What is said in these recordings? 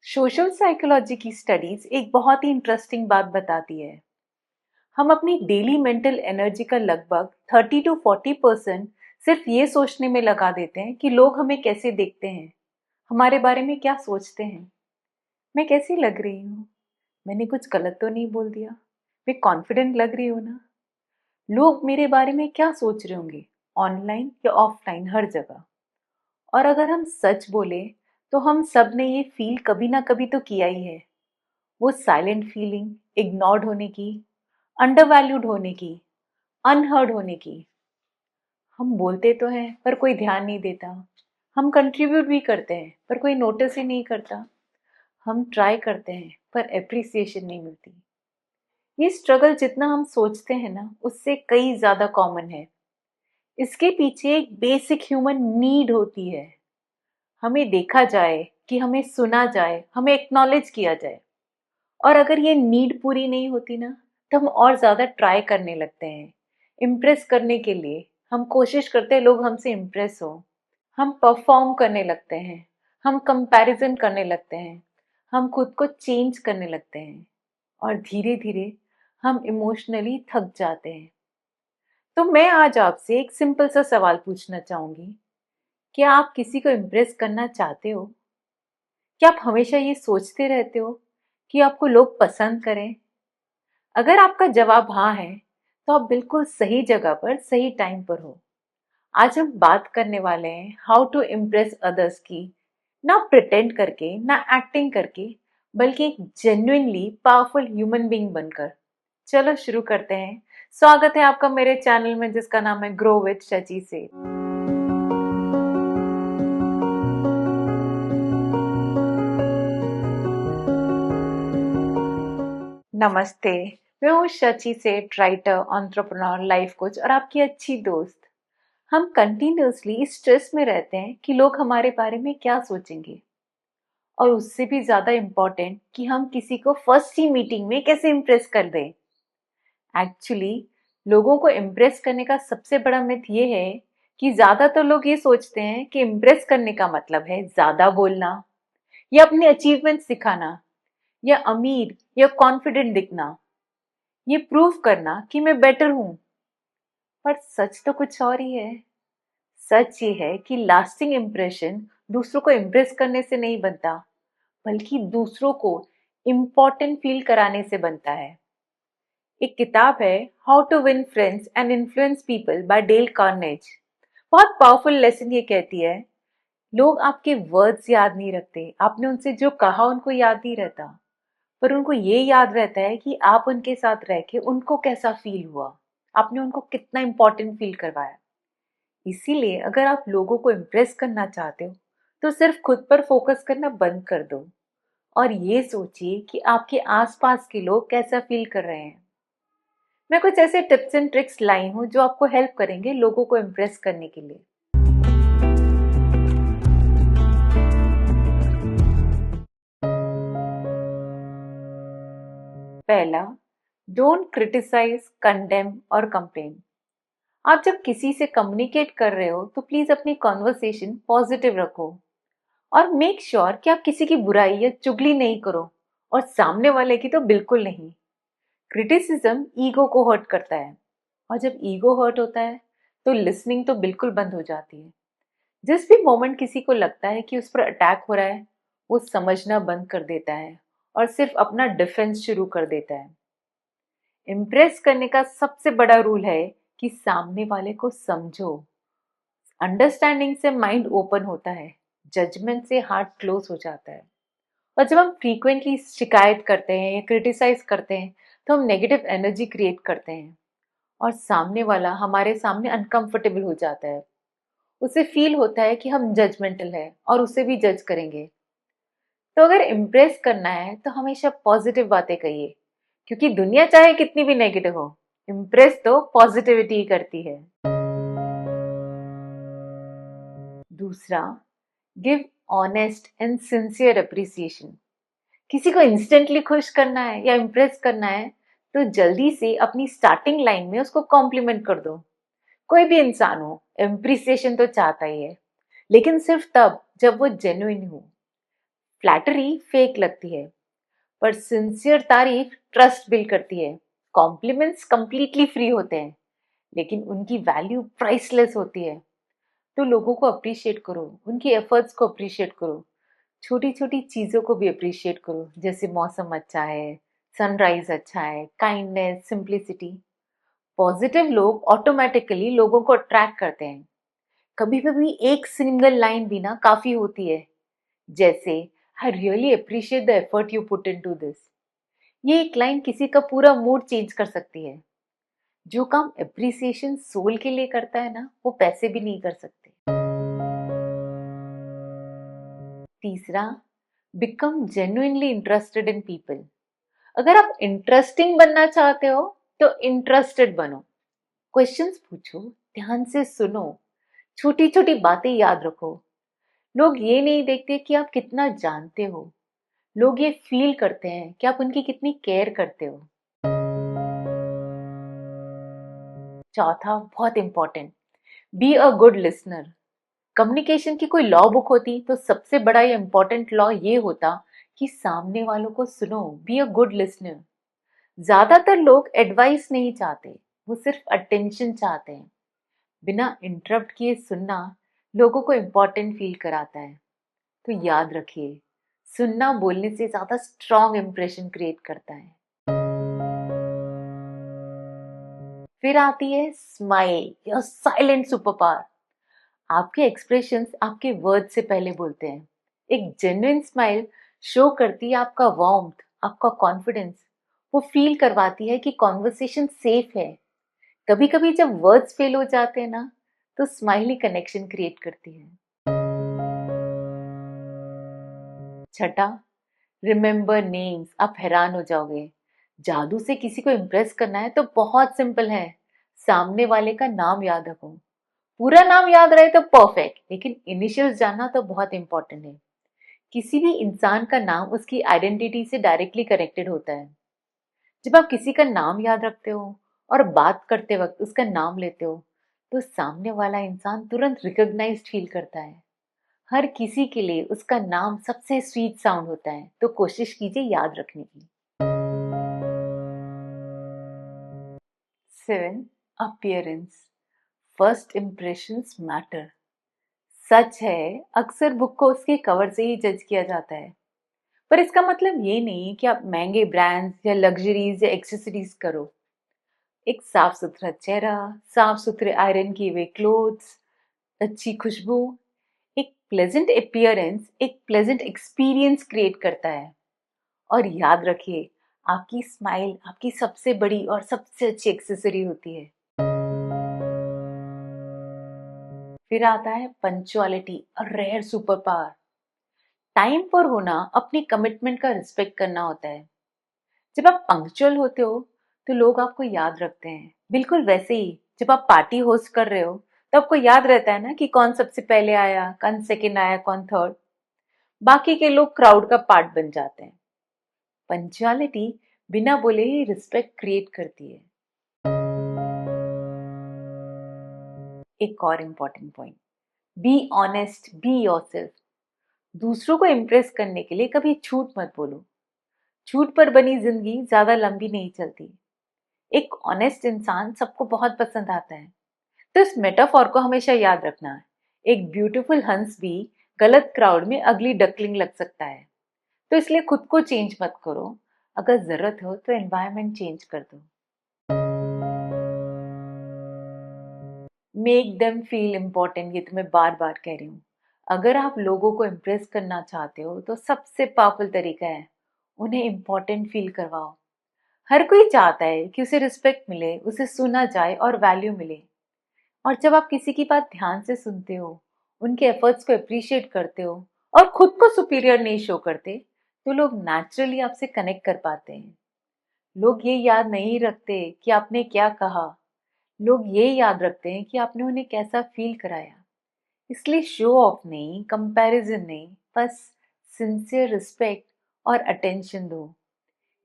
Social psychology की studies एक बहुत ही इंटरेस्टिंग बात बताती है। हम अपनी डेली मेंटल एनर्जी का लगभग 30 to 40% सिर्फ ये सोचने में लगा देते हैं कि लोग हमें कैसे देखते हैं, हमारे बारे में क्या सोचते हैं। मैं कैसी लग रही हूँ? मैंने कुछ गलत तो नहीं बोल दिया? मैं कॉन्फिडेंट लग रही हूँ ना? लोग मेरे बारे में क्या सोच रहे होंगे, ऑनलाइन या ऑफलाइन, हर जगह। और अगर हम सच बोले तो हम सब ने ये फील कभी ना कभी तो किया ही है। वो साइलेंट फीलिंग, इग्नोर्ड होने की, अंडरवैल्यूड होने की, अनहर्ड होने की। हम बोलते तो हैं पर कोई ध्यान नहीं देता। हम कंट्रीब्यूट भी करते हैं पर कोई नोटिस ही नहीं करता। हम ट्राई करते हैं पर एप्रिसिएशन नहीं मिलती। ये स्ट्रगल जितना हम सोचते हैं ना, उससे कई ज्यादा कॉमन है। इसके पीछे एक बेसिक ह्यूमन नीड होती है। हमें देखा जाए, कि हमें सुना जाए, हमें एक्नॉलेज किया जाए। और अगर ये नीड पूरी नहीं होती ना, तो हम और ज़्यादा ट्राई करने लगते हैं इम्प्रेस करने के लिए। हम कोशिश करते हैं लोग हमसे इम्प्रेस हो। हम परफॉर्म करने लगते हैं, हम कंपैरिजन करने लगते हैं, हम खुद को चेंज करने लगते हैं। और धीरे धीरे हम इमोशनली थक जाते हैं। तो मैं आज आपसे एक सिंपल सा सवाल पूछना चाहूंगी। क्या आप किसी को इम्प्रेस करना चाहते हो? क्या आप हमेशा ये सोचते रहते हो कि आपको लोग पसंद करें? अगर आपका जवाब हाँ है, तो आप बिल्कुल सही जगह पर सही टाइम पर हो। आज हम बात करने वाले हैं हाउ टू इम्प्रेस अदर्स की। ना प्रिटेंड करके, ना एक्टिंग करके, बल्कि एक जेन्युइनली पावरफुल ह्यूमन बीइंग बनकर। चलो शुरू करते हैं। स्वागत है आपका मेरे चैनल में, जिसका नाम है ग्रो विद शची से। नमस्ते। मैं हूँ शची सेठ, राइटर, एंटरप्रेन्योर, लाइफ कोच और आपकी अच्छी दोस्त। हम कंटिन्यूअसली इस स्ट्रेस में रहते हैं कि लोग हमारे बारे में क्या सोचेंगे। और उससे भी ज्यादा इम्पोर्टेंट कि हम किसी को फर्स्ट ही मीटिंग में कैसे इम्प्रेस कर दें। एक्चुअली लोगों को इम्प्रेस करने का सबसे बड़ा मिथ ये है कि ज्यादातर लोग ये सोचते हैं कि इम्प्रेस करने का मतलब है ज्यादा बोलना, या अपने अचीवमेंट्स दिखाना, या अमीर या कॉन्फिडेंट दिखना, ये प्रूव करना कि मैं बेटर हूं। पर सच तो कुछ और ही है। सच ये है कि लास्टिंग इम्प्रेशन दूसरों को इम्प्रेस करने से नहीं बनता, बल्कि दूसरों को इम्पोर्टेंट फील कराने से बनता है। एक किताब है how to win friends and influence people by Dale Carnegie. बहुत पावरफुल लेसन ये कहती है, लोग आपके वर्ड्स याद नहीं रखते, आपने उनसे जो कहा उनको याद नहीं रहता, पर उनको ये याद रहता है कि आप उनके साथ रह के उनको कैसा फील हुआ, आपने उनको कितना इंपॉर्टेंट फील करवाया। इसीलिए अगर आप लोगों को इम्प्रेस करना चाहते हो, तो सिर्फ खुद पर फोकस करना बंद कर दो और ये सोचिए कि आपके आसपास के लोग कैसा फील कर रहे हैं। मैं कुछ ऐसे टिप्स एंड ट्रिक्स लाई हूँ जो आपको हेल्प करेंगे लोगों को इम्प्रेस करने के लिए। पहला, डोंट क्रिटिसाइज, कंडेम और कंप्लेन। आप जब किसी से कम्युनिकेट कर रहे हो तो प्लीज अपनी कॉन्वर्सेशन पॉजिटिव रखो और मेक श्योर कि आप किसी की बुराई या चुगली नहीं करो, और सामने वाले की तो बिल्कुल नहीं। क्रिटिसिज्म ईगो को हर्ट करता है, और जब ईगो हर्ट होता है तो लिसनिंग तो बिल्कुल बंद हो जाती है। जिस भी मोमेंट किसी को लगता है कि उस पर अटैक हो रहा है, वो समझना बंद कर देता है और सिर्फ अपना डिफेंस शुरू कर देता है। इम्प्रेस करने का सबसे बड़ा रूल है कि सामने वाले को समझो। अंडरस्टैंडिंग से माइंड ओपन होता है, जजमेंट से हार्ट क्लोज हो जाता है। और जब हम फ्रीक्वेंटली शिकायत करते हैं या क्रिटिसाइज करते हैं, तो हम नेगेटिव एनर्जी क्रिएट करते हैं और सामने वाला हमारे सामने अनकंफर्टेबल हो जाता है। उसे फील होता है कि हम जजमेंटल है और उसे भी जज करेंगे। तो अगर इम्प्रेस करना है तो हमेशा पॉजिटिव बातें कहिए, क्योंकि दुनिया चाहे कितनी भी नेगेटिव हो, इम्प्रेस तो पॉजिटिविटी करती है। दूसरा, give honest and sincere appreciation. किसी को इंस्टेंटली खुश करना है या इम्प्रेस करना है, तो जल्दी से अपनी स्टार्टिंग लाइन में उसको कॉम्प्लीमेंट कर दो। कोई भी इंसान हो, एप्रिसिएशन तो चाहता ही है, लेकिन सिर्फ तब जब वो जेन्युइन हो। फ्लैटरी फेक लगती है, पर सिंसियर तारीफ ट्रस्ट बिल्ड करती है। कॉम्प्लीमेंट्स कंप्लीटली फ्री होते हैं, लेकिन उनकी वैल्यू प्राइसलेस होती है। तो लोगों को अप्रिशिएट करो, उनकी एफर्ट्स को अप्रिशिएट करो, छोटी छोटी चीज़ों को भी अप्रिशिएट करो, जैसे मौसम अच्छा है, सनराइज अच्छा है, काइंडनेस, सिंप्लिसिटी। पॉजिटिव लोग ऑटोमेटिकली लोगों को अट्रैक्ट करते हैं। कभी कभी एक सिंगल लाइन भी ना काफी होती है, जैसे I really appreciate the effort you put into this. ये एक लाइन किसी का पूरा मूड चेंज कर सकती है। जो काम अप्रिसिएशन सोल के लिए करता है ना, वो पैसे भी नहीं कर सकते। तीसरा, become genuinely interested in people. अगर आप इंटरेस्टिंग बनना चाहते हो तो इंटरेस्टेड बनो। क्वेश्चंस पूछो, ध्यान से सुनो, छोटी छोटी बातें याद रखो। लोग ये नहीं देखते कि आप कितना जानते हो, लोग ये फील करते हैं कि आप उनकी कितनी केयर करते हो। चौथा, बहुत important, be a good listener. Communication की कोई लॉ बुक होती तो सबसे बड़ा ये इंपॉर्टेंट लॉ ये होता कि सामने वालों को सुनो, बी अ गुड लिसनर। ज्यादातर लोग एडवाइस नहीं चाहते, वो सिर्फ अटेंशन चाहते हैं। बिना इंटरप्ट किए सुनना लोगों को इंपॉर्टेंट फील कराता है। तो याद रखिए, सुनना बोलने से ज्यादा स्ट्रॉन्ग इंप्रेशन क्रिएट करता है। फिर आती है smile, your silent super power. आपके एक्सप्रेशंस आपके वर्ड से पहले बोलते हैं। एक जेन्युइन स्माइल शो करती है आपका वार्मथ, आपका कॉन्फिडेंस। वो फील करवाती है कि कॉन्वर्सेशन सेफ है। कभी कभी जब वर्ड्स फेल हो जाते हैं ना, तो स्माइल ही कनेक्शन क्रिएट करती है। छठा, रिमेंबर नेम्स। आप हैरान हो जाओगे। जादू से किसी को इम्प्रेस करना है तो बहुत सिंपल है। सामने वाले का नाम याद रखो। पूरा नाम याद रहे तो परफेक्ट, लेकिन इनिशियल्स जानना तो बहुत इंपॉर्टेंट है। किसी भी इंसान का नाम उसकी आइडेंटिटी से डायरेक्टली कनेक्टेड होता है। जब आप किसी का नाम याद रखते हो और बात करते वक्त उसका नाम लेते हो, तो सामने वाला इंसान तुरंत रिकॉग्नाइज्ड फील करता है। हर किसी के लिए उसका नाम सबसे स्वीट साउंड होता है, तो कोशिश कीजिए याद रखने की। 7, अपीयरेंस। First impressions matter. सच है, अक्सर बुक को उसके कवर से ही जज किया जाता है, पर इसका मतलब ये नहीं कि आप महंगे ब्रांड्स या लग्जरीज या एक्सेसरीज करो। एक साफ सुथरा चेहरा, साफ सुथरे आयरन किए हुए क्लोथ्स, अच्छी खुशबू, एक प्लेजेंट अपीयरेंस एक प्लेजेंट एक्सपीरियंस क्रिएट करता है। और याद रखिए, आपकी स्माइल आपकी सबसे बड़ी और सबसे अच्छी एक्सेसरी होती है। फिर आता है punctuality, a rare super power. Time पर होना अपनी कमिटमेंट का रिस्पेक्ट करना होता है। जब आप पंक्चुअल होते हो तो लोग आपको याद रखते हैं। बिल्कुल वैसे ही जब आप पार्टी होस्ट कर रहे हो तो आपको याद रहता है ना कि कौन सबसे पहले आया, कौन सेकंड आया, कौन थर्ड। बाकी के लोग क्राउड का पार्ट बन जाते हैं। पंक्चुअलिटी बिना बोले ही रिस्पेक्ट क्रिएट करती है। एक और important point, be honest, be yourself. दूसरों को इम्प्रेस करने के लिए कभी झूठ मत बोलो। झूठ पर बनी जिंदगी ज्यादा लंबी नहीं चलती। एक ऑनेस्ट इंसान सबको बहुत पसंद आता है। तो इस मेटाफॉर को हमेशा याद रखना है। एक ब्यूटीफुल हंस भी गलत क्राउड में अगली डकलिंग लग सकता है। तो इसलिए खुद को चेंज मत करो। अगर जरूरत हो तो एनवायरनमेंट चेंज कर दो। मेक देम फील इम्पोर्टेंट, ये तो मैं बार बार कह रही हूँ। अगर आप लोगों को इम्प्रेस करना चाहते हो तो सबसे पावरफुल तरीका है, उन्हें इम्पोर्टेंट फील करवाओ। हर कोई चाहता है कि उसे रिस्पेक्ट मिले, उसे सुना जाए और वैल्यू मिले। और जब आप किसी की बात ध्यान से सुनते हो, उनके एफर्ट्स को अप्रिशिएट करते हो और खुद को सुपीरियर नहीं शो करते, तो लोग नेचुरली आपसे कनेक्ट कर पाते हैं। लोग ये याद नहीं रखते कि आपने क्या कहा, लोग ये याद रखते हैं कि आपने उन्हें कैसा फील कराया। इसलिए शो ऑफ नहीं, कंपैरिजन नहीं, बस सिंसियर रिस्पेक्ट और अटेंशन दो।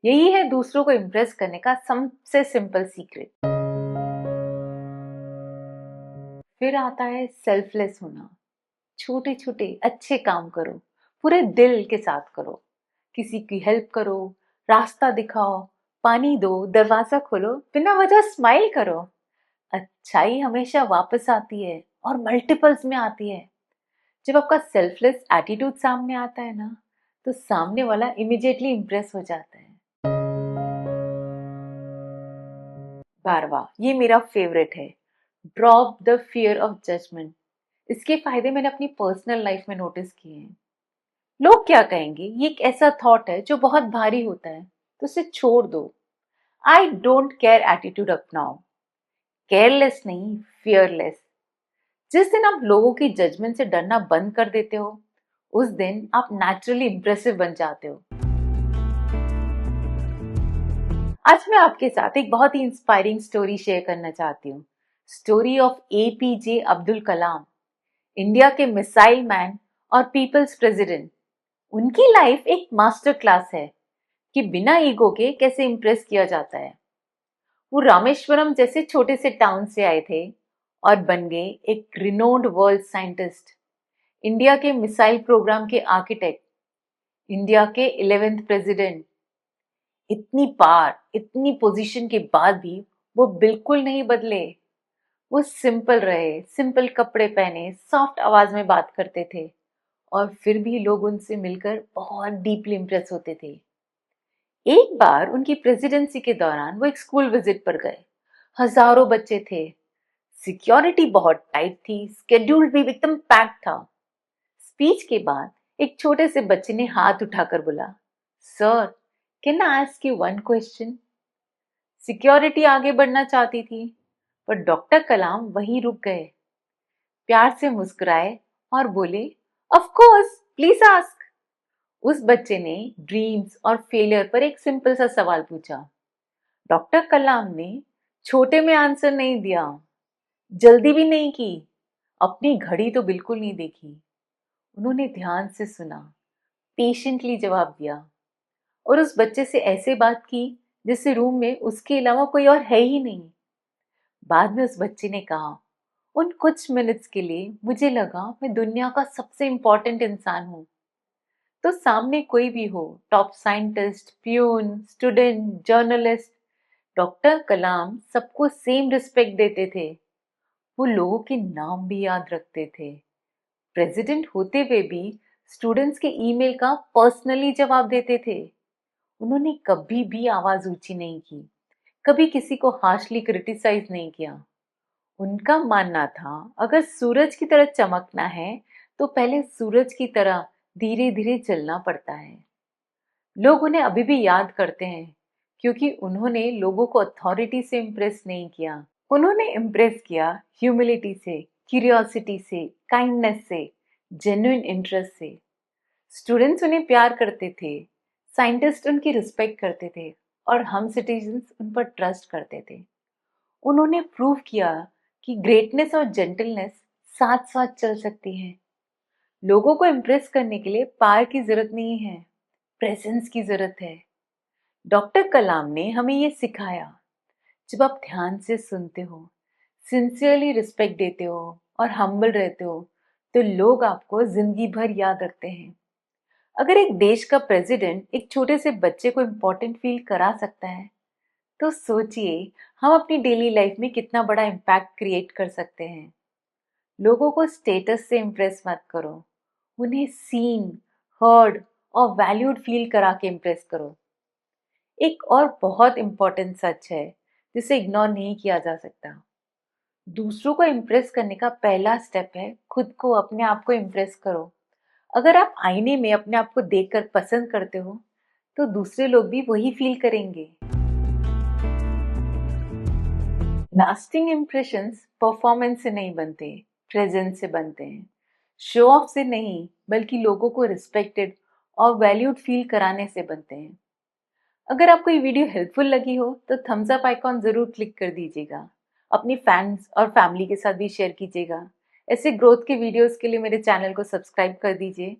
यही है दूसरों को इम्प्रेस करने का सबसे सिंपल सीक्रेट। फिर आता है सेल्फलेस होना। छोटे छोटे अच्छे काम करो, पूरे दिल के साथ करो। किसी की हेल्प करो, रास्ता दिखाओ, पानी दो, दरवाजा खोलो, बिना वजह स्माइल करो। अच्छाई हमेशा वापस आती है और मल्टीपल्स में आती है। जब आपका सेल्फलेस एटीट्यूड सामने आता है ना, तो सामने वाला इमिडिएटली इंप्रेस हो जाता है। 12वां, ये मेरा फेवरेट है, drop the fear of judgement. इसके फायदे मैंने अपनी पर्सनल लाइफ में नोटिस किए हैं। लोग क्या कहेंगे, ये एक ऐसा थॉट है जो बहुत भारी होता है, तो उसे छोड़ दो। आई डोंट केयर एटीट्यूड अपनाओ। केयरलेस नहीं, फियरलेस। जिस दिन आप लोगों की जजमेंट से डरना बंद कर देते हो, उस दिन आप नेचुरली इंप्रेसिव बन जाते हो। आज मैं आपके साथ एक बहुत ही इंस्पायरिंग स्टोरी शेयर करना चाहती हूँ। Story of APJ Abdul Kalam, India के मिसाइल मैन और पीपल्स प्रेसिडेंट। उनकी लाइफ एक मास्टर क्लास है कि बिना ईगो के कैसे इंप्रेस किया जाता है। वो रामेश्वरम जैसे छोटे से टाउन से आए थे और बन गए एक रिनोन्ड वर्ल्ड साइंटिस्ट, इंडिया के मिसाइल प्रोग्राम के आर्किटेक्ट, इंडिया के 11th प्रेसिडेंट। इतनी पार, इतनी पोजीशन के बाद भी वो बिल्कुल नहीं बदले। वो सिंपल रहे, सिंपल कपड़े पहने, सॉफ्ट आवाज में बात करते थे और फिर भी लोग उनसे मिलकर बहुत डीपली इंप्रेस होते थे। एक बार उनकी प्रेसिडेंसी के दौरान वो एक स्कूल विजिट पर गए। हजारों बच्चे थे, सिक्योरिटी बहुत टाइट थी, स्केड्यूल भी एकदम पैक्ड था। स्पीच के बाद एक छोटे से बच्चे ने हाथ उठाकर बोला, sir, can I ask you one question. Security आगे बढ़ना चाहती थी, पर डॉक्टर कलाम वहीं रुक गए। प्यार से मुस्कुराए और बोले, ऑफ कोर्स, प्लीज आस्क। उस बच्चे ने ड्रीम्स और फेलियर पर एक सिंपल सा सवाल पूछा। डॉक्टर कलाम ने छोटे में आंसर नहीं दिया, जल्दी भी नहीं की, अपनी घड़ी तो बिल्कुल नहीं देखी। उन्होंने ध्यान से सुना, पेशेंटली जवाब दिया और उस बच्चे से ऐसे बात की जैसे रूम में उसके अलावा कोई और है ही नहीं। बाद में उस बच्चे ने कहा, उन कुछ मिनट्स के लिए मुझे लगा मैं दुनिया का सबसे इंपॉर्टेंट इंसान हूँ। तो सामने कोई भी हो, top scientist, peon, student, journalist, doctor Kalam सबको सेम रिस्पेक्ट देते थे। वो लोगों के नाम भी याद रखते थे। प्रेसिडेंट होते हुए भी स्टूडेंट्स के ईमेल का पर्सनली जवाब देते थे। उन्होंने कभी भी आवाज ऊंची नहीं की, कभी किसी को हार्शली क्रिटिसाइज नहीं किया। उनका मानना था, अगर सूरज की तरह चमकना है तो पहले सूरज की तरह धीरे धीरे चलना पड़ता है। लोग उन्हें अभी भी याद करते हैं क्योंकि उन्होंने लोगों को अथॉरिटी से इम्प्रेस नहीं किया। उन्होंने इम्प्रेस किया ह्यूमिलिटी से, क्यूरियोसिटी से, काइंडनेस से, जेन्युइन इंटरेस्ट से। स्टूडेंट्स उन्हें प्यार करते थे, साइंटिस्ट उनकी रिस्पेक्ट करते थे और हम सिटीजन्स उन पर ट्रस्ट करते थे। उन्होंने प्रूव किया कि ग्रेटनेस और जेंटलनेस साथ साथ चल सकती हैं। लोगों को इम्प्रेस करने के लिए पावर की जरूरत नहीं है, प्रेजेंस की जरूरत है। डॉक्टर कलाम ने हमें ये सिखाया। जब आप ध्यान से सुनते हो, सिंसियरली रिस्पेक्ट देते हो और हम्बल रहते हो, तो लोग आपको जिंदगी भर याद रखते हैं। अगर एक देश का प्रेसिडेंट एक छोटे से बच्चे को इम्पोर्टेंट फील करा सकता है, तो सोचिए हम अपनी डेली लाइफ में कितना बड़ा इम्पैक्ट क्रिएट कर सकते हैं। लोगों को स्टेटस से इम्प्रेस मत करो, उन्हें सीन, हर्ड और वैल्यूड फील करा के इम्प्रेस करो। एक और बहुत इंपॉर्टेंट सच है जिसे इग्नोर नहीं किया जा सकता। दूसरों को इम्प्रेस करने का पहला स्टेप है खुद को, अपने आप को इम्प्रेस करो। अगर आप आईने में अपने आप को देखकर पसंद करते हो, तो दूसरे लोग भी वही फील करेंगे। लास्टिंग इम्प्रेशंस परफॉर्मेंस से नहीं बनते, प्रेजेंस से बनते हैं। शो ऑफ से नहीं, बल्कि लोगों को रिस्पेक्टेड और वैल्यूड फील कराने से बनते हैं। अगर आपको ये वीडियो हेल्पफुल लगी हो तो थम्स अप आइकॉन जरूर क्लिक कर दीजिएगा। अपनी फैंस और फैमिली के साथ भी शेयर कीजिएगा। ऐसे ग्रोथ के वीडियोस के लिए मेरे चैनल को सब्सक्राइब कर दीजिए,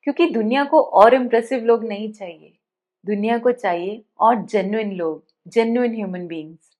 क्योंकि दुनिया को और इम्प्रेसिव लोग नहीं चाहिए, दुनिया को चाहिए और जेन्युइन लोग, जेन्युइन ह्यूमन बीइंग्स।